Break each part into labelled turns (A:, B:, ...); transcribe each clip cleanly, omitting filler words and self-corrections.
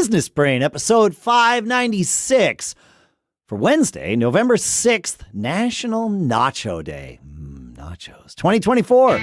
A: Business Brain, episode 596 for Wednesday, November 6th, National Nacho Day. Nachos 2024.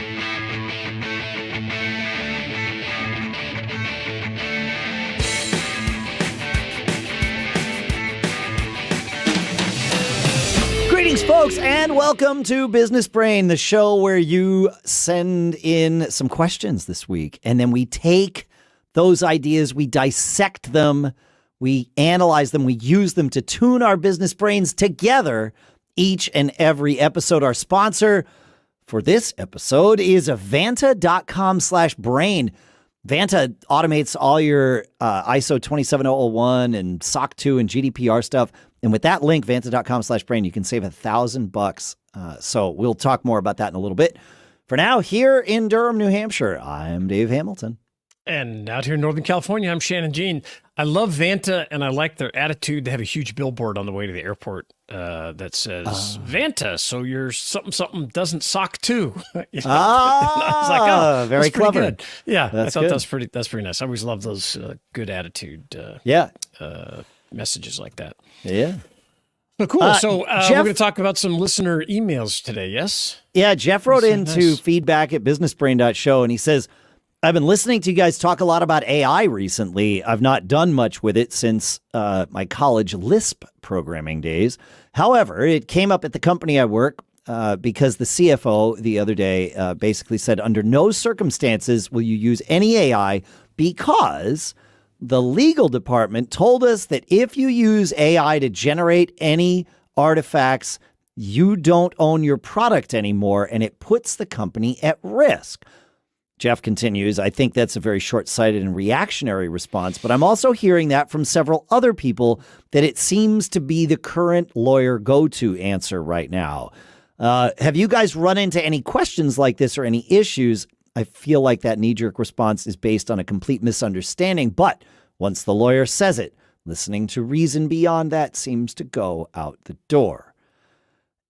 A: Greetings, folks, and welcome to Business Brain, the show where you send in some questions this week, and then we take those ideas, we dissect them, we analyze them, we use them to tune our business brains together each and every episode. Our sponsor for this episode is Vanta.com/brain. Vanta automates all your ISO 27001 and SOC 2 and GDPR stuff. And with that link, Vanta.com/brain, you can save $1,000. So we'll talk more about that in a little bit. For now, here in Durham, New Hampshire, I'm Dave Hamilton.
B: And out here in Northern California, I'm Shannon Jean. I love Vanta, and I like their attitude. They have a huge billboard on the way to the airport that says, Vanta, so your something doesn't sock too. I was like, oh,
A: very clever.
B: Good. Yeah, I thought
A: good.
B: that's pretty nice. I always love those good attitude messages like that.
A: Yeah.
B: Oh, cool. So
A: Jeff,
B: we're going to talk about some listener emails today, yes?
A: Yeah, Jeff wrote into feedback@businessbrain.show, and he says, I've been listening to you guys talk a lot about AI recently. I've not done much with it since my college Lisp programming days. However, it came up at the company I work because the CFO the other day basically said, under no circumstances will you use any AI because the legal department told us that if you use AI to generate any artifacts, you don't own your product anymore, and it puts the company at risk. Jeff continues, I think that's a very short-sighted and reactionary response, but I'm also hearing that from several other people that it seems to be the current lawyer go-to answer right now. Have you guys run into any questions like this or any issues? I feel like that knee-jerk response is based on a complete misunderstanding, but once the lawyer says it, listening to reason beyond that seems to go out the door.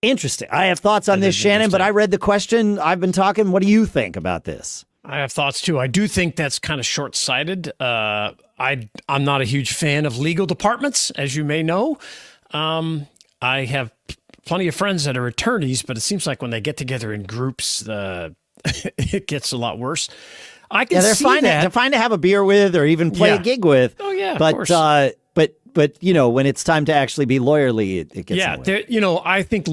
A: Interesting. I have thoughts on this, Shannon, but I read the question. I've been talking. What do you think about this?
B: I have thoughts too. I do think that's kind of short-sighted. I'm not a huge fan of legal departments, as you may know. I have plenty of friends that are attorneys, but it seems like when they get together in groups, it gets a lot worse. I can see that.
A: They're fine to have a beer with or even play a gig with.
B: Oh yeah,
A: but,
B: of course.
A: But you know, when it's time to actually be lawyerly, it gets in the way.
B: I think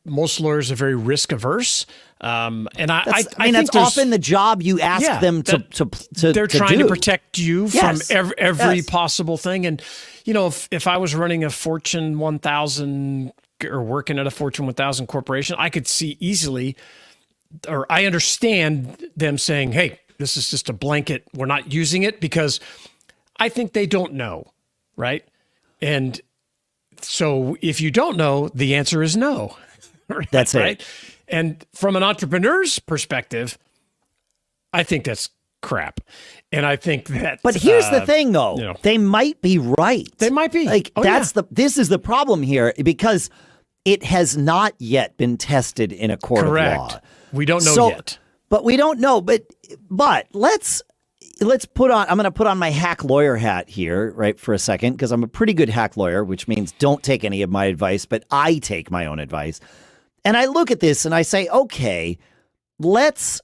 B: most lawyers are very risk averse. And I think
A: that's often the job you ask them to
B: they're trying to protect you from every
A: Yes.
B: possible thing. And you know, if I was running a Fortune 1000 or working at a Fortune 1000 corporation, I could see easily, or I understand them saying, "Hey, this is just a blanket. We're not using it," because I think they don't know, right? And so if you don't know, the answer is no. Right?
A: That's it.
B: Right? And from an entrepreneur's perspective, I think that's crap. And I think that
A: But here's the thing though. They might be right.
B: They might be.
A: Like this is the problem here because it has not yet been tested in a court of law.
B: We don't know yet.
A: But we don't know. But let's put on, I'm going to put on my hack lawyer hat here, right, for a second, because I'm a pretty good hack lawyer, which means don't take any of my advice, but I take my own advice. And I look at this and I say, okay, let's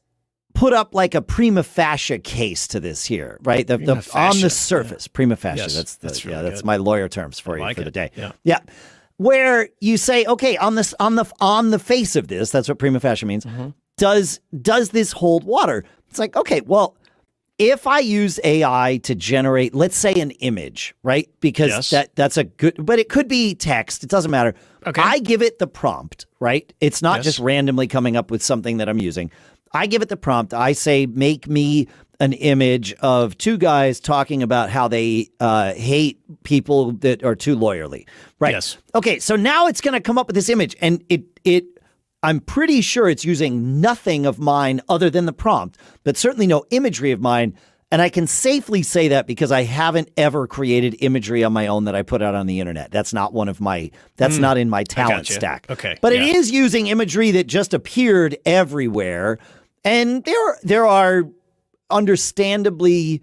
A: put up like a prima facie case to this here, right? On the surface, prima facie.
B: Yes,
A: that's my lawyer terms for you for the day.
B: Yeah.
A: Where you say, okay, on the face of this, that's what prima facie means. Mm-hmm. Does this hold water? It's like, okay, well, if I use AI to generate, let's say, an image, right? Because that's a good, but it could be text. It doesn't matter.
B: Okay.
A: I give it the prompt, right? It's not just randomly coming up with something that I'm using. I give it the prompt. I say, make me an image of two guys talking about how they hate people that are too lawyerly, right?
B: Yes.
A: Okay, so now it's going to come up with this image, and I'm pretty sure it's using nothing of mine other than the prompt, but certainly no imagery of mine. And I can safely say that because I haven't ever created imagery on my own that I put out on the internet. That's not not in my talent stack.
B: Okay.
A: But it is using imagery that just appeared everywhere. And there are understandably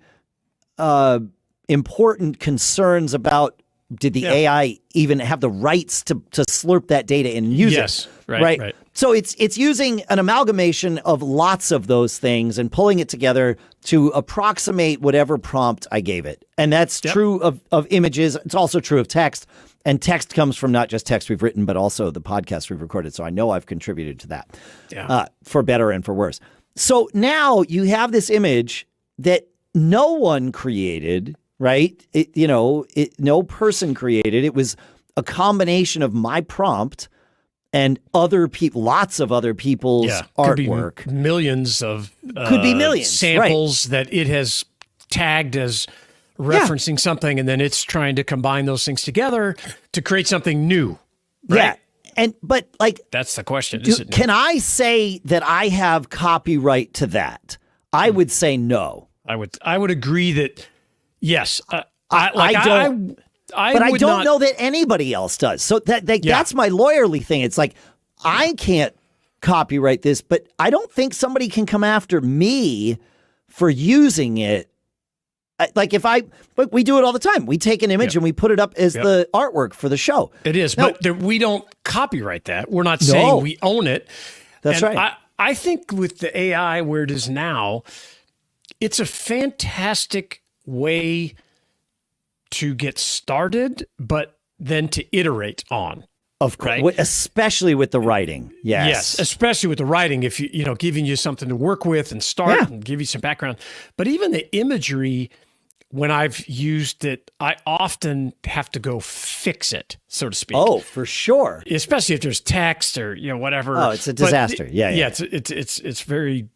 A: important concerns about did the AI even have the rights to slurp that data and use it?
B: Right.
A: So it's using an amalgamation of lots of those things and pulling it together to approximate whatever prompt I gave it. And that's true of images. It's also true of text. And text comes from not just text we've written, but also the podcast we've recorded. So I know I've contributed to that for better and for worse. So now you have this image that no one created, right? No person created. It was a combination of my prompt and other people, lots of other people's artwork.
B: Could be millions of samples that it has tagged as referencing something, and then it's trying to combine those things together to create something new. Right?
A: Yeah. But
B: that's the question.
A: Can I say that I have copyright to that? I would say no.
B: I would agree that yes.
A: I don't know that anybody else does. So that's my lawyerly thing. It's like, I can't copyright this, but I don't think somebody can come after me for using it. Like we do it all the time. We take an image and we put it up as the artwork for the show.
B: It is, but we don't copyright that. We're not saying we own it.
A: That's right.
B: I think with the AI where it is now, it's a fantastic way to get started, but then to iterate on.
A: Of course, right? Especially with the writing.
B: Yes, especially with the writing. If giving you something to work with and start and give you some background. But even the imagery, when I've used it, I often have to go fix it, so to speak.
A: Oh, for sure.
B: Especially if there's text or whatever.
A: Oh, it's a disaster.
B: Yeah. It's very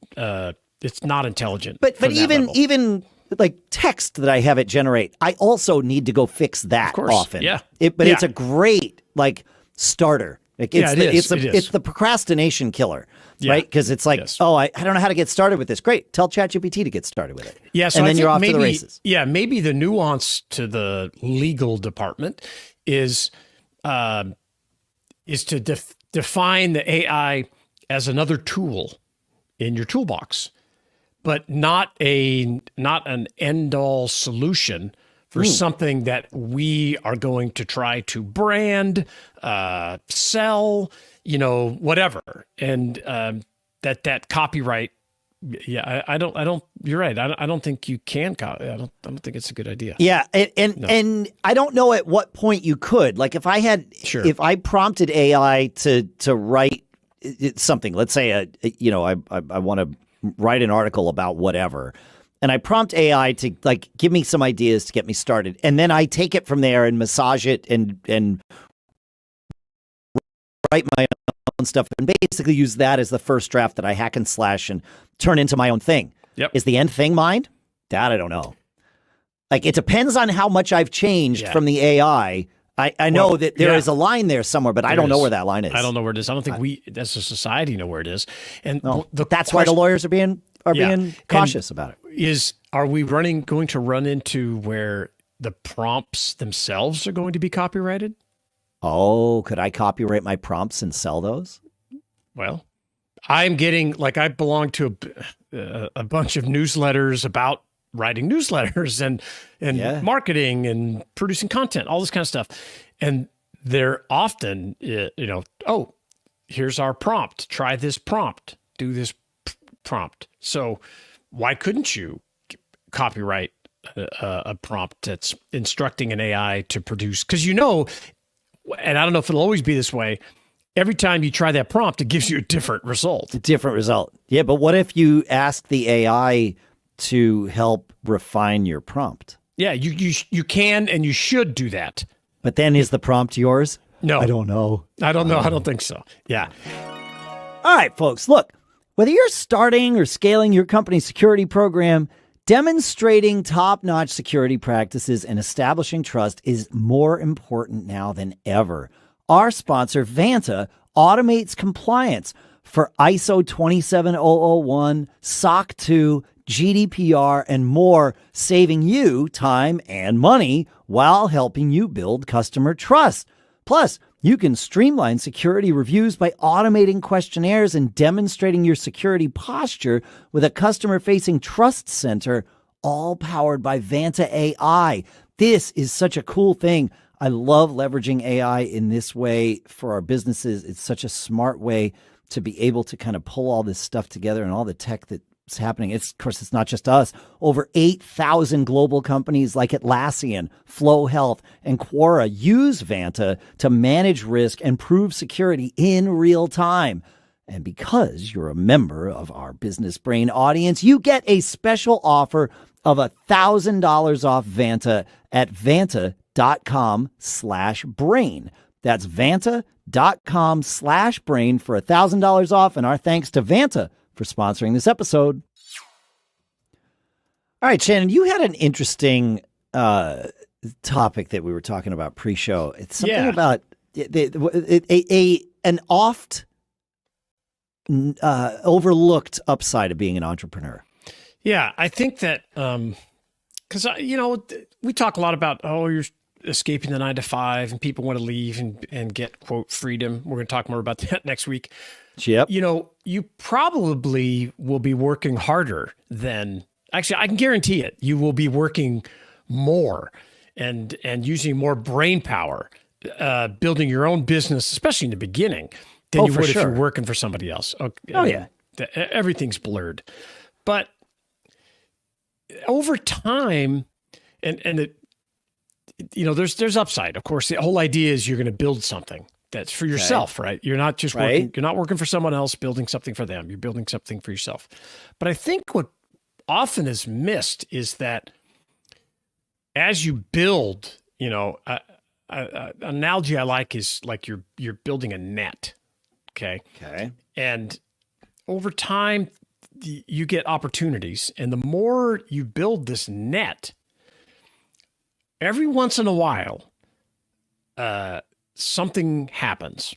B: it's not intelligent.
A: But even like text that I have it generate, I also need to go fix that often.
B: Yeah.
A: But it's a great starter. It's the procrastination-killer, right? Because it's like, I don't know how to get started with this. Great, tell ChatGPT to get started with it.
B: Yeah, so
A: and then you're off to the races.
B: Yeah, maybe the nuance to the legal department is to define the AI as another tool in your toolbox, but not an end-all solution for something that we are going to try to brand, sell, whatever. And that copyright, I don't. You're right. I don't think you can. I don't think it's a good idea.
A: Yeah, and I don't know at what point you could. Like if I prompted AI to write something, let's say I want to write an article about whatever. And I prompt AI to give me some ideas to get me started. And then I take it from there and massage it and write my own stuff and basically use that as the first draft that I hack and slash and turn into my own thing.
B: Yep.
A: Is the end thing mine? That I don't know. It depends on how much I've changed from the AI. I know that there is a line there somewhere, but I don't know where that line is.
B: I don't know where it is. I don't think we, as a society, know where it is. And
A: that's why the lawyers are being cautious about it.
B: Are we going to run into where the prompts themselves are going to be copyrighted?
A: Oh, could I copyright my prompts and sell those?
B: Well, I'm getting I belong to a bunch of newsletters about writing newsletters and marketing and producing content, all this kind of stuff. And they're often, here's our prompt. Try this prompt. Do this prompt. So why couldn't you copyright a prompt that's instructing an AI to produce? Because and I don't know if it'll always be this way, every time you try that prompt, it gives you a different result.
A: Yeah, but what if you ask the AI to help refine your prompt?
B: Yeah, you can and you should do that.
A: But then is the prompt yours?
B: No.
A: I don't know.
B: I don't think so. Yeah.
A: All right, folks, look. Whether you're starting or scaling your company's security program, demonstrating top-notch security practices and establishing trust is more important now than ever. Our sponsor, Vanta, automates compliance for ISO 27001, SOC 2, GDPR, and more, saving you time and money while helping you build customer trust. Plus, you can streamline security reviews by automating questionnaires and demonstrating your security posture with a customer-facing trust center, all powered by Vanta AI. This is such a cool thing. I love leveraging AI in this way for our businesses. It's such a smart way to be able to kind of pull all this stuff together and all the tech that's happening. Of course, it's not just us. Over 8,000 global companies like Atlassian, Flow Health, and Quora use Vanta to manage risk and prove security in real time. And because you're a member of our Business Brain audience, you get a special offer of $1,000 off Vanta at vanta.com/brain. That's vanta.com/brain for $1,000 off. And our thanks to Vanta for sponsoring this episode. All right, Shannon, you had an interesting topic that we were talking about pre-show. It's something about an oft overlooked upside of being an entrepreneur.
B: Yeah, I think that because we talk a lot about you're escaping the 9 to 5 and people want to leave and get quote freedom. We're going to talk more about that next week.
A: Yep.
B: You probably will be working harder than actually. I can guarantee it. You will be working more and using more brain power, building your own business, especially in the beginning, than you would if you're working for somebody else. Okay, everything's blurred, but over time, and there's upside. Of course, the whole idea is you're going to build something that's for yourself, right? You're not just working. You're not working for someone else, building something for them. You're building something for yourself. But I think what often is missed is that as you build, an analogy I like is like you're building a net. Okay. And over time, you get opportunities, and the more you build this net, every once in a while, something happens.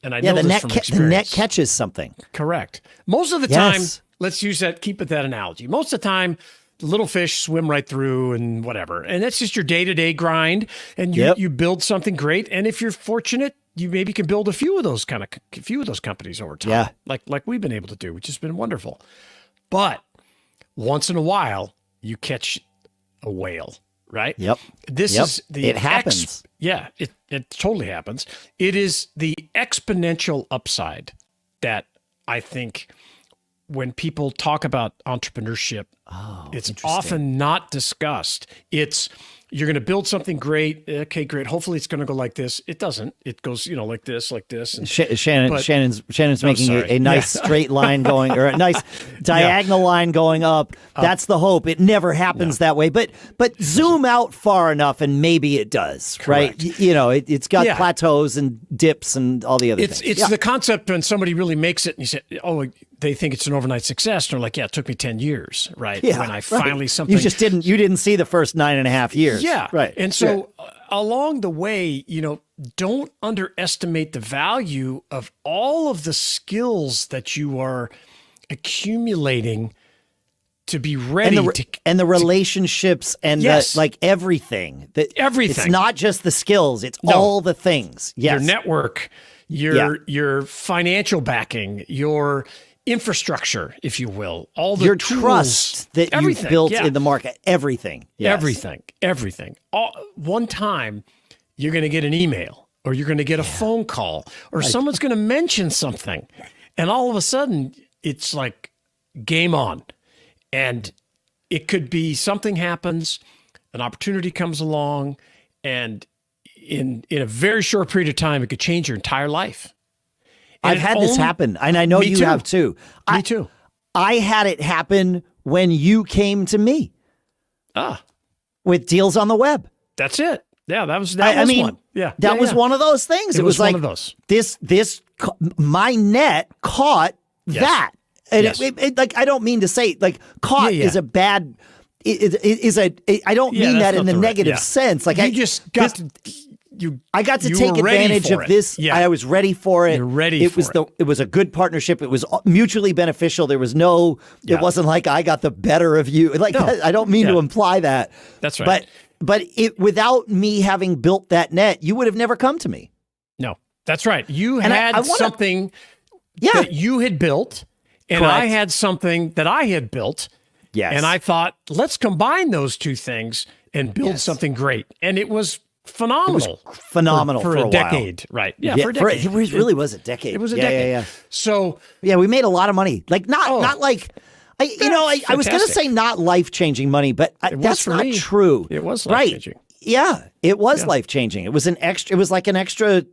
B: And I know this from experience.
A: The net catches something.
B: Correct. Most of the time, let's use that, keep it that analogy. Most of the time, the little fish swim right through and whatever. And that's just your day-to-day grind. And you build something great. And if you're fortunate, you maybe can build a few of those companies over time. Yeah. Like we've been able to do, which has been wonderful. But once in a while, you catch a whale, right?
A: Yep.
B: It
A: happens.
B: It totally happens. It is the exponential upside that I think when people talk about entrepreneurship, it's often not discussed. It's you're going to build something great. Okay, great. Hopefully it's going to go like this. It doesn't. It goes, like this. And
A: Shannon's making a nice straight line going, or a nice diagonal line going up. That's the hope. It never happens that way. But zoom out far enough, and maybe it does.
B: Correct.
A: Right? It's got plateaus and dips and all the other things.
B: It's the concept when somebody really makes it, and you say, they think it's an overnight success. And they're like, it took me 10 years, right?
A: Yeah,
B: when I finally something.
A: You didn't see the first 9.5 years.
B: Yeah.
A: Right.
B: And so along the way, don't underestimate the value of all of the skills that you are accumulating to be ready
A: and the relationships and everything.
B: Everything.
A: It's not just the skills, it's all the things. Yes.
B: Your network, your financial backing, your infrastructure, if you will, all the
A: your
B: tools,
A: trust that you've built in the market, everything. Yes.
B: Everything. One time, you're going to get an email, or you're going to get a phone call, or someone's going to mention something, and all of a sudden, it's like game on. And it could be something happens, an opportunity comes along, and in a very short period of time, it could change your entire life.
A: I've had this happen, and I know you have too.
B: Me too.
A: I had it happen when you came to me. With Deals on the Web.
B: That's it. Yeah, that was one. Yeah,
A: that was one of those things. It was like
B: one of those.
A: My net caught that. And I don't mean to say caught is a bad. I don't mean that in the negative sense. Like I got to take advantage of this. Yeah. I was ready for it.
B: You're ready for it.
A: It was a good partnership. It was mutually beneficial. There was it wasn't like I got the better of you. I don't mean to imply that.
B: That's right.
A: But without me having built that net, you would have never come to me.
B: No, that's right. You had something that you had built, and I had something that I had built,
A: Yes.
B: And I thought, let's combine those two things and build something great. And it was phenomenal.
A: Phenomenal
B: for
A: a
B: a decade. Right. Yeah, for a decade.
A: It really was a decade.
B: It was a decade.
A: Yeah.
B: So
A: yeah, we made a lot of money. Like not like I was going to say not life-changing money, but that's not true.
B: It was life-changing.
A: Yeah, it was life-changing. It was it was like an extra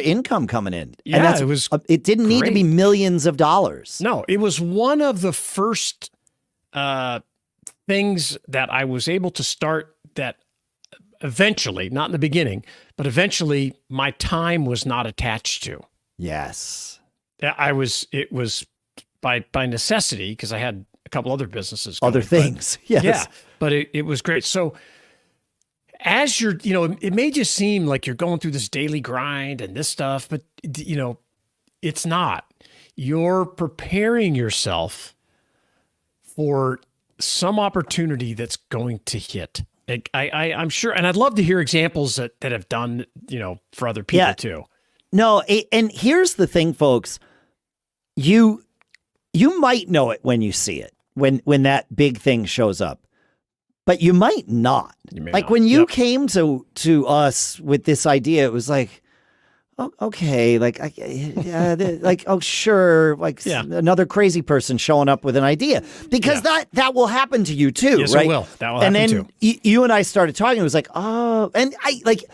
A: income coming in.
B: Yeah,
A: and
B: it was.
A: It didn't need to be millions of dollars.
B: No, it was one of the first things that I was able to start that eventually, not in the beginning, but eventually my time was not attached to.
A: Yes.
B: It was by necessity, because I had a couple other businesses going,
A: other things. Yes.
B: Yeah, but it was great. So as you're, it may just seem like you're going through this daily grind and this stuff, but it's not. You're preparing yourself for some opportunity that's going to hit. I'm sure, and I'd love to hear examples that have done, for other people too.
A: No, and here's the thing, folks. You might know it when you see it, when that big thing shows up, but you might not. When you came to us with this idea, it was like, oh, okay, oh, sure, another crazy person showing up with an idea, because that will happen to you too,
B: yes,
A: right?
B: It will. That will happen
A: and
B: too.
A: then you and I started talking. It was like, oh, and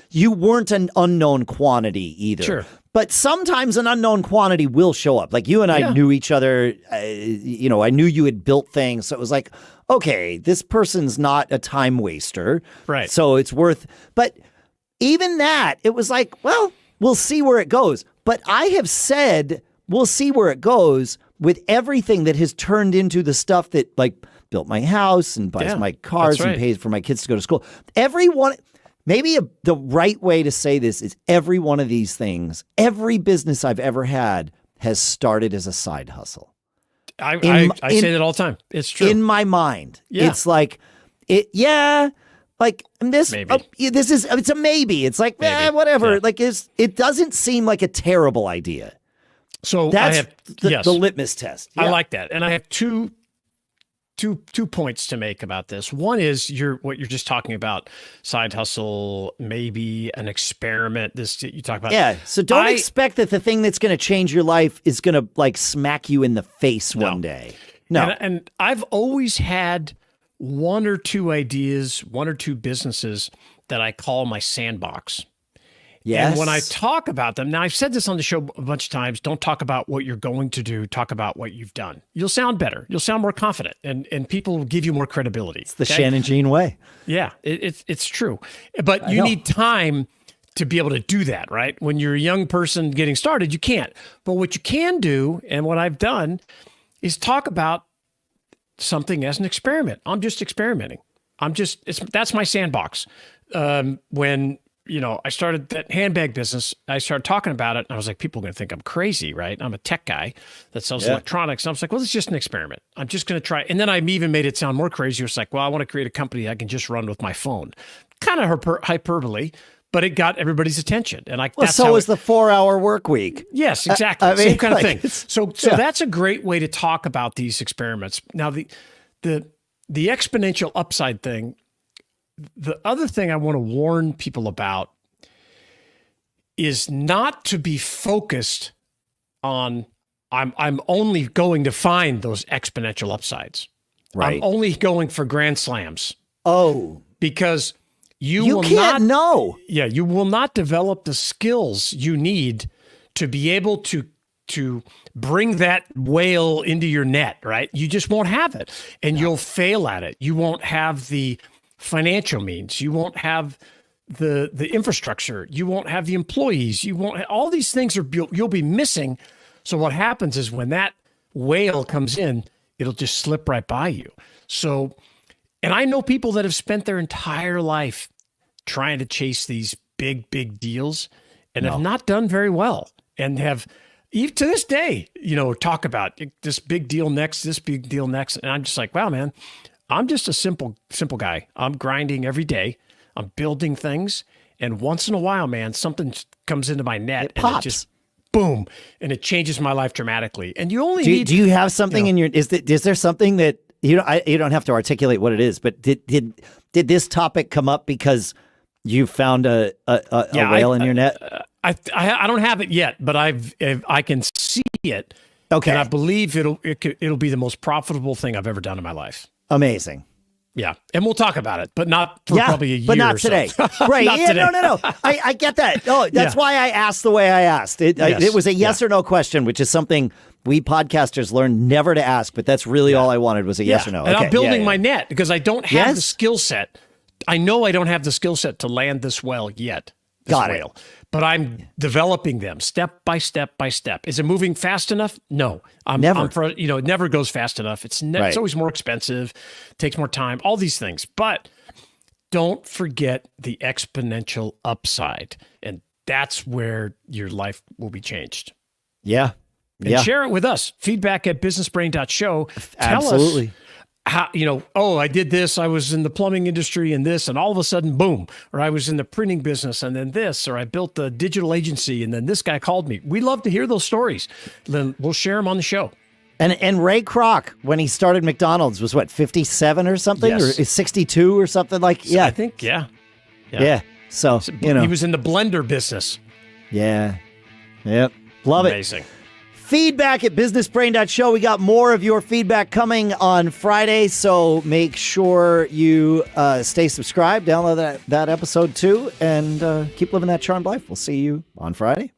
A: you weren't an unknown quantity either.
B: Sure.
A: But sometimes an unknown quantity will show up. Like you and I knew each other. I knew you had built things, so it was like, okay, this person's not a time waster,
B: right?
A: So it's worth. But even that, it was like, well, we'll see where it goes. But I have said we'll see where it goes with everything that has turned into the stuff that built my house and buys my cars and pays for my kids to go to school. Everyone. Maybe the right way to say this is every one of these things, every business I've ever had has started as a side hustle.
B: I say that all the time. It's true.
A: In my mind. Yeah. It's like, this,
B: maybe.
A: It's a maybe. It's like, whatever. Yeah. It doesn't seem like a terrible idea.
B: So
A: that's the litmus test.
B: Yeah. I like that. And I have two points to make about this. One is what you're just talking about, side hustle, maybe an experiment. This you talk about.
A: Yeah. So don't expect that the thing that's going to change your life is going to smack you in the face one day. No.
B: And I've always had one or two ideas, one or two businesses that I call my sandbox.
A: Yes.
B: And when I talk about them, now I've said this on the show a bunch of times, don't talk about what you're going to do, talk about what you've done. You'll sound better. You'll sound more confident, and people will give you more credibility.
A: It's the Shannon Jean way.
B: Yeah, it's true. But you need time to be able to do that, right? When you're a young person getting started, you can't. But what you can do, and what I've done, is talk about something as an experiment. I'm just experimenting. That's my sandbox. When I started that handbag business, I started talking about it, and I was like, people are going to think I'm crazy, right? I'm a tech guy that sells electronics. And I was like, well, it's just an experiment. I'm just going to try. And then I even made it sound more crazy. It's like, well, I want to create a company I can just run with my phone. Kind of hyperbole, but it got everybody's attention. And
A: so was the 4-hour work week.
B: Yes, exactly. Same kind of thing. So that's a great way to talk about these experiments. Now, the exponential upside thing, the other thing I want to warn people about is not to be focused on, I'm only going to find those exponential upsides. Right. I'm only going for grand slams.
A: Oh.
B: Because you will not develop the skills you need to be able to bring that whale into your net, right? You just won't have it, and you'll fail at it. You won't have the financial means. You won't have the infrastructure. You won't have the employees. You won't. All these things you'll be missing. So what happens is when that whale comes in, it'll just slip right by you. So, and I know people that have spent their entire life trying to chase these big deals and have not done very well, and have, even to this day, talk about this big deal next, this big deal next. And I'm just like, wow, man, I'm just a simple guy. I'm grinding every day. I'm building things. And once in a while, man, something comes into my net and it just boom, and it changes my life dramatically. And you only
A: do you have something in your, is there something that you don't have to articulate what it is, but did this topic come up because you found a whale in your net?
B: I don't have it yet, but I can see it.
A: Okay.
B: And I believe it'll be the most profitable thing I've ever done in my life.
A: Amazing.
B: Yeah. And we'll talk about it, but not for probably a year
A: but not
B: or so.
A: today. Right.
B: Not
A: yeah,
B: today.
A: No. I get that. Oh, that's why I asked the way I asked. It was a yes or no question, which is something we podcasters learn never to ask, but that's really all I wanted was a yes or no.
B: And I'm building my net because I don't have the skill set. I know I don't have the skill set to land this well yet.
A: Got it.
B: But I'm developing them step by step by step. Is it moving fast enough? No.
A: Never.
B: It never goes fast enough. It's always more expensive, takes more time, all these things. But don't forget the exponential upside. And that's where your life will be changed.
A: Yeah.
B: And share it with us. Feedback@businessbrain.show.
A: Absolutely.
B: Tell us how, I did this. I was in the plumbing industry and this, and all of a sudden, boom. Or I was in the printing business and then this, or I built a digital agency and then this guy called me. We love to hear those stories. Then we'll share them on the show.
A: And Ray Kroc, when he started McDonald's, was what, 57 or something?
B: Yes.
A: Or 62 or something like, yeah.
B: I think, yeah.
A: So,
B: He was in the blender business.
A: Yeah. Yep. Love it.
B: Amazing.
A: Feedback@businessbrain.show. We got more of your feedback coming on Friday, so make sure you stay subscribed, download that episode too, and keep living that charmed life. We'll see you on Friday.